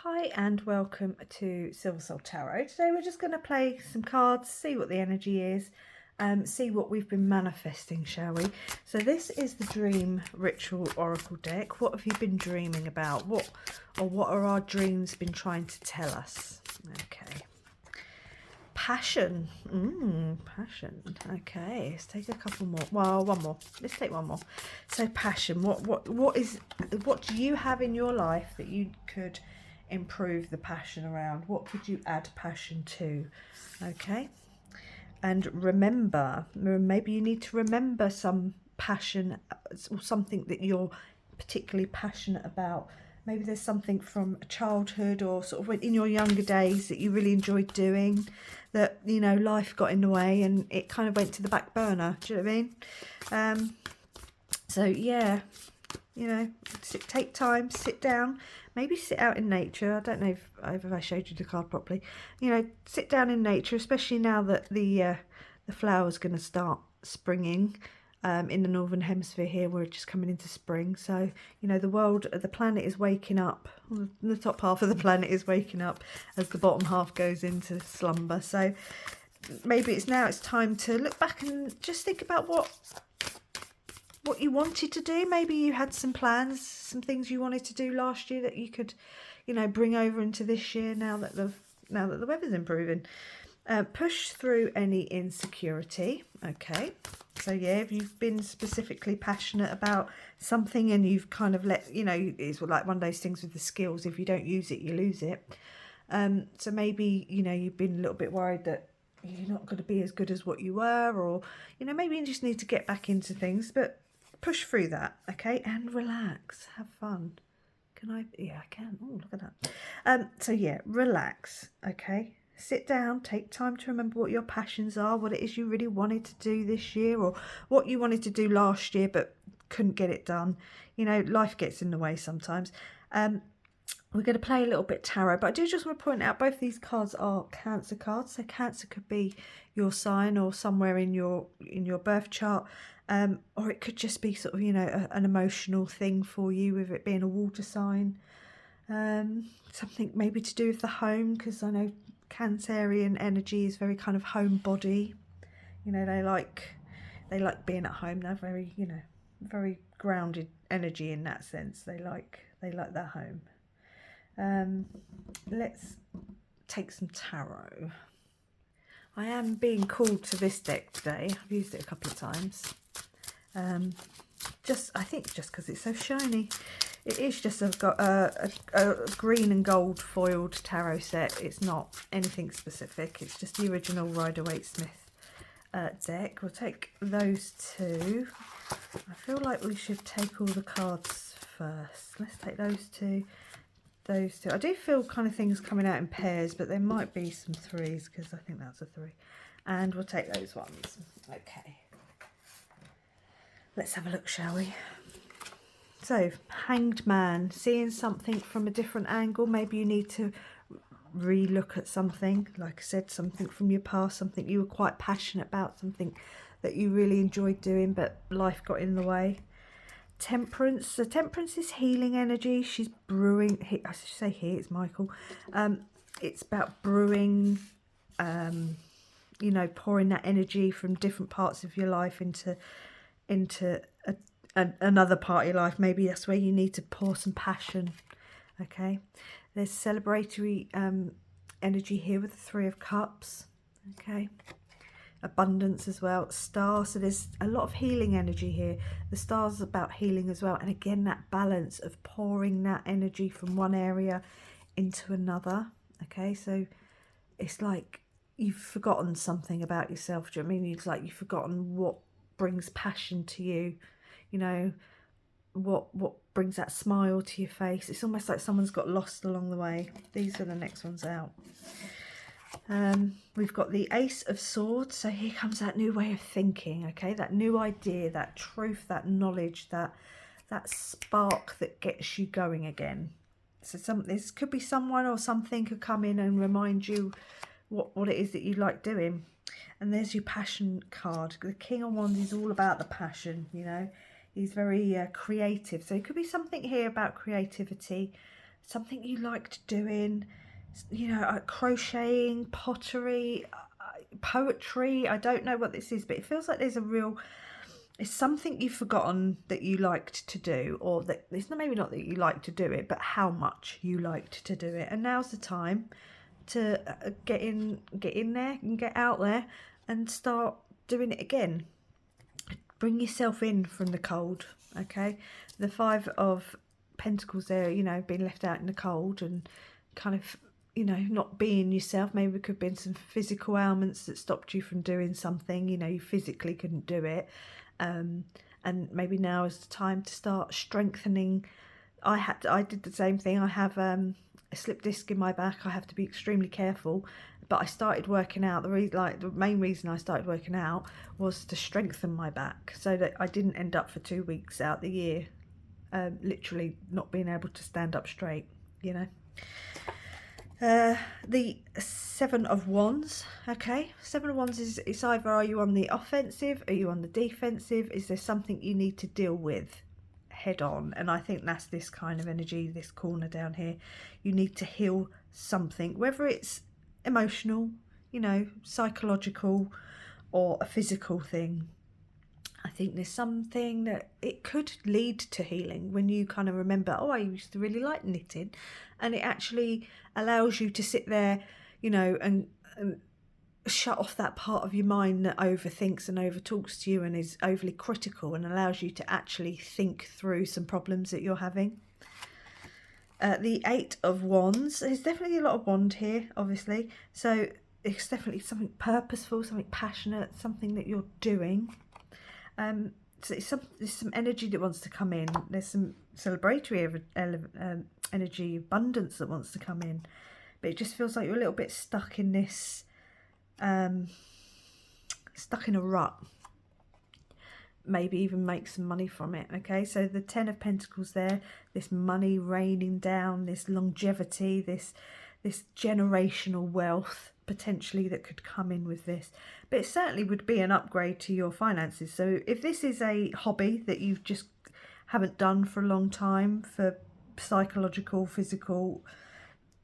Hi and welcome to Silver Soul Tarot. Today we're just going to play some cards, see what the energy is, see what we've been manifesting, shall we? So this is the Dream Ritual Oracle deck. What have you been dreaming about? What are our dreams been trying to tell us? Okay. Passion. Passion. Okay, let's take a couple more. Well, one more. Let's take one more. So passion. What do you have in your life that you could improve the passion around? What could you add passion to? Okay. And remember, maybe you need to remember some passion or something that you're particularly passionate about. Maybe there's something from childhood or sort of in your younger days that you really enjoyed doing that, you know, life got in the way and it kind of went to the back burner. Do you know what I mean? So yeah, you know, take time, sit down, maybe sit out in nature. I don't know if I showed you the card properly. You know, sit down in nature, especially now that the flowers going to start springing. In the northern hemisphere here, we're just coming into spring, so you know the planet is waking up. The top half of the planet is waking up as the bottom half goes into slumber. So maybe it's time to look back and just think about what you wanted to do. Maybe you had some plans, some things you wanted to do last year that you could, you know, bring over into this year now that the weather's improving. Push through any insecurity. Okay, so yeah, if you've been specifically passionate about something and you've kind of let, you know, it's like one of those things with the skills, if you don't use it you lose it. So maybe, you know, you've been a little bit worried that you're not going to be as good as what you were, or, you know, maybe you just need to get back into things, but push through that. Okay, and relax, have fun. Can I? Yeah, I can. Oh, look at that. So yeah, relax. Okay, sit down, take time to remember what your passions are, what it is you really wanted to do this year, or what you wanted to do last year but couldn't get it done. You know, life gets in the way sometimes. We're going to play a little bit tarot, but I do just want to point out both these cards are Cancer cards. So Cancer could be your sign or somewhere in your birth chart, or it could just be sort of, you know, an emotional thing for you, with it being a water sign. Something maybe to do with the home, because I know Cancerian energy is very kind of homebody. You know, they like being at home. They're very, you know, very grounded energy in that sense. They like their home. Let's take some tarot. I am being called to this deck today. I've used it a couple of times. I think just because it's so shiny. It is just a green and gold foiled tarot set. It's not anything specific. It's just the original Rider-Waite-Smith deck. We'll take those two. I feel like we should take all the cards first. Let's take those two. Those two. I do feel kind of things coming out in pairs, but there might be some threes because I think that's a three. And we'll take those ones. Okay. Let's have a look, shall we? So, Hanged Man, seeing something from a different angle. Maybe you need to re-look at something. Like I said, something from your past, something you were quite passionate about, something that you really enjoyed doing, but life got in the way. Temperance. So Temperance is healing energy. She's brewing. I should say here, it's Michael. It's about brewing, you know, pouring that energy from different parts of your life into another part of your life. Maybe that's where you need to pour some passion. Okay. There's celebratory energy here with the Three of Cups. Okay. Abundance as well. Star, so there's a lot of healing energy here. The star's about healing as well, and again that balance of pouring that energy from one area into another. Okay, so it's like you've forgotten something about yourself. Do you know what I mean? It's like you've forgotten what brings passion to you, you know, what brings that smile to your face. It's almost like someone's got lost along the way. These are the next ones out. We've got the Ace of Swords. So here comes that new way of thinking. Okay, that new idea, that truth, that knowledge, that spark that gets you going again. So this could be someone or something could come in and remind you what it is that you like doing. And there's your passion card. The King of Wands is all about the passion, you know. He's very creative. So it could be something here about creativity, something you liked doing, you know, crocheting, pottery, poetry. I don't know what this is, but it feels like there's a real, it's something you've forgotten that you liked to do, or that it's not, maybe not that you like to do it, but how much you liked to do it. And now's the time to get in there and get out there and start doing it again. Bring yourself in from the cold. Okay, the 5 of Pentacles there, you know, being left out in the cold and kind of, you know, not being yourself. Maybe it could have been some physical ailments that stopped you from doing something, you know, you physically couldn't do it. And maybe now is the time to start strengthening. I did the same thing. I have a slip disc in my back. I have to be extremely careful. But I started working out. The main reason I started working out was to strengthen my back, so that I didn't end up for 2 weeks out the year, literally not being able to stand up straight. You know. The 7 of Wands. Okay, 7 of Wands is, it's either are you on the offensive, are you on the defensive, is there something you need to deal with head on? And I think that's this kind of energy, this corner down here. You need to heal something, whether it's emotional, you know, psychological, or a physical thing. I think there's something that it could lead to healing when you kind of remember, oh, I used to really like knitting, and it actually allows you to sit there, you know, and shut off that part of your mind that overthinks and overtalks to you and is overly critical, and allows you to actually think through some problems that you're having. The 8 of Wands, there's definitely a lot of wand here, obviously, so it's definitely something purposeful, something passionate, something that you're doing. So there's some energy that wants to come in. There's some celebratory energy, abundance that wants to come in, but it just feels like you're a little bit stuck in this, stuck in a rut. Maybe even make some money from it. Okay, so the 10 of Pentacles there, this money raining down, this longevity, this generational wealth potentially that could come in with this. But it certainly would be an upgrade to your finances. So if this is a hobby that you've just haven't done for a long time for psychological, physical,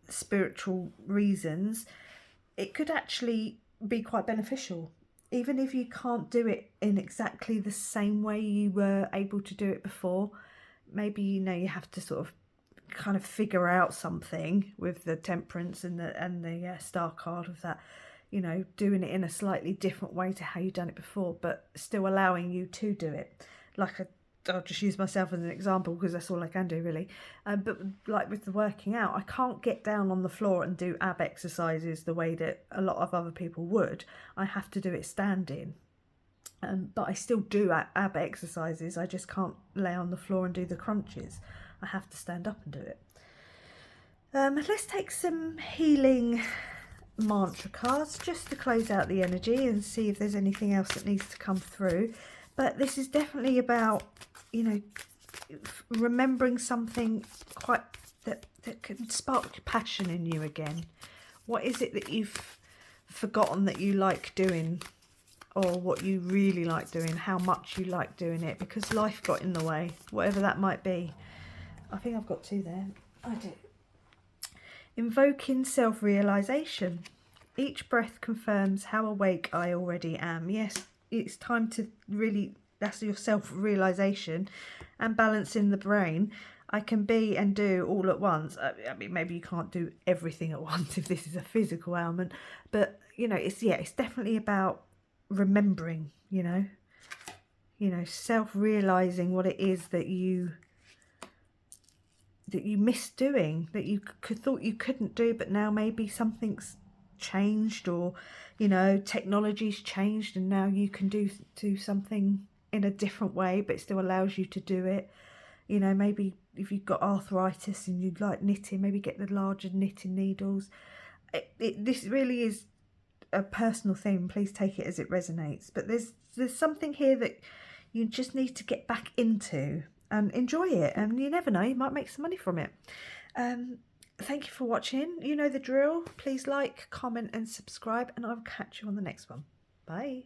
spiritual reasons, it could actually be quite beneficial. Even if you can't do it in exactly the same way you were able to do it before, maybe, you know, you have to sort of kind of figure out something with the Temperance and the Star card of that, you know, doing it in a slightly different way to how you've done it before, but still allowing you to do it. Like I'll just use myself as an example because that's all I can do really. But like with the working out, I can't get down on the floor and do ab exercises the way that a lot of other people would. I have to do it standing. But I still do ab exercises. I just can't lay on the floor and do the crunches. I have to stand up and do it. Let's take some healing mantra cards just to close out the energy and see if there's anything else that needs to come through. But this is definitely about, you know, remembering something quite that can spark passion in you again. What is it that you've forgotten that you like doing, or what you really like doing, how much you like doing it, because life got in the way, whatever that might be. I think I've got 2 there. I do. Invoking self-realization. Each breath confirms how awake I already am. Yes, it's time to really, that's your self-realization and balancing the brain. I can be and do all at once. I mean, maybe you can't do everything at once if this is a physical ailment, but, you know, it's definitely about remembering, you know, self-realizing what it is that you miss doing, that you thought you couldn't do, but now maybe something's changed, or, you know, technology's changed and now you can do something in a different way, but it still allows you to do it. You know, maybe if you've got arthritis and you'd like knitting, maybe get the larger knitting needles. This really is a personal thing. Please take it as it resonates. But there's something here that you just need to get back into and enjoy it. And you never know, you might make some money from it. Thank you for watching. You know the drill. Please like, comment and subscribe, and I'll catch you on the next one. Bye.